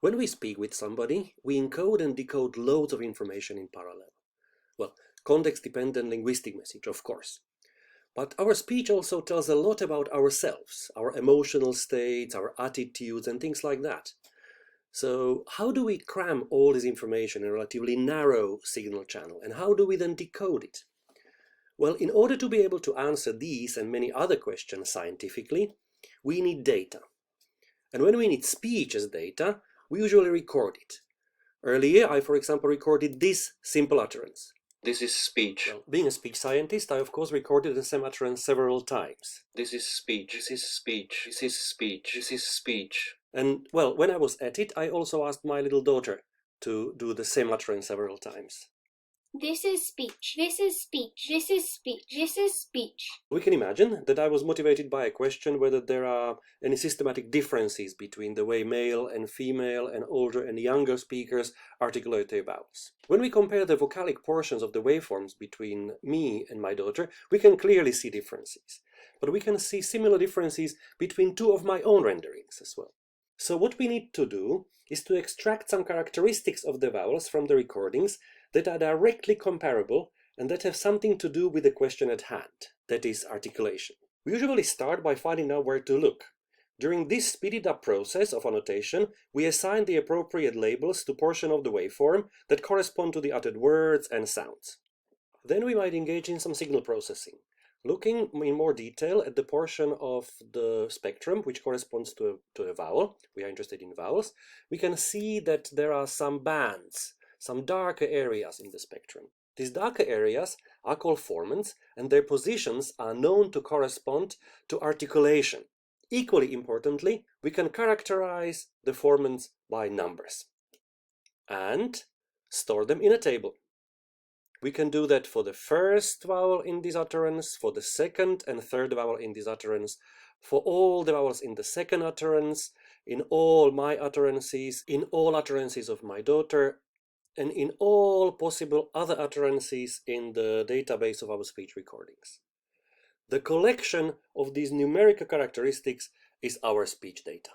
When we speak with somebody, we encode and decode loads of information in parallel. Well, context-dependent linguistic message, of course. But our speech also tells a lot about ourselves, our emotional states, our attitudes, and things like that. So how do we cram all this information in a relatively narrow signal channel, and how do we then decode it? Well, in order to be able to answer these and many other questions scientifically, we need data. And when we need speech as data, we usually record it. Earlier, I, for example, recorded this simple utterance. This is speech. Well, being a speech scientist, I of course recorded the same utterance several times. This is speech. This is speech. This is speech. This is speech. And, well, when I was at it, I also asked my little daughter to do the same utterance several times. This is speech. This is speech. This is speech. This is speech. We can imagine that I was motivated by a question whether there are any systematic differences between the way male and female and older and younger speakers articulate their vowels. When we compare the vocalic portions of the waveforms between me and my daughter, we can clearly see differences. But we can see similar differences between two of my own renderings as well. So what we need to do is to extract some characteristics of the vowels from the recordings that are directly comparable and that have something to do with the question at hand, that is, articulation. We usually start by finding out where to look. During this speeded up process of annotation, we assign the appropriate labels to portions of the waveform that correspond to the uttered words and sounds. Then we might engage in some signal processing. Looking in more detail at the portion of the spectrum which corresponds to a vowel, we are interested in vowels, we can see that there are some bands, some darker areas in the spectrum. These darker areas are called formants, and their positions are known to correspond to articulation. Equally importantly, we can characterize the formants by numbers and store them in a table. We can do that for the first vowel in this utterance, for the second and third vowel in this utterance, for all the vowels in the second utterance, in all my utterances, in all utterances of my daughter, and in all possible other utterances in the database of our speech recordings. The collection of these numerical characteristics is our speech data.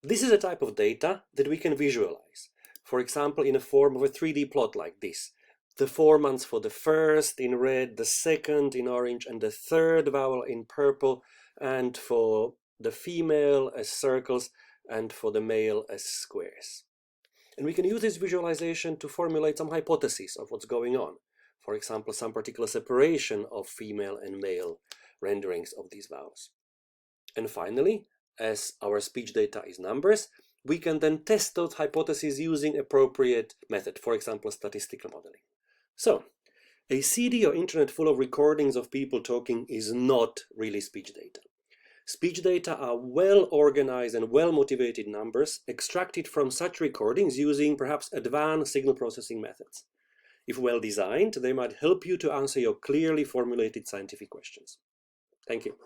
This is a type of data that we can visualize, for example, in a form of a 3D plot like this. The formants for the first in red, the second in orange, and the third vowel in purple, and for the female as circles, and for the male as squares. And we can use this visualization to formulate some hypotheses of what's going on. For example, some particular separation of female and male renderings of these vowels. And finally, as our speech data is numbers, we can then test those hypotheses using appropriate method, for example, statistical modeling. So, a CD or internet full of recordings of people talking is not really speech data. Speech data are well-organized and well-motivated numbers extracted from such recordings using perhaps advanced signal processing methods. If well-designed, they might help you to answer your clearly formulated scientific questions. Thank you.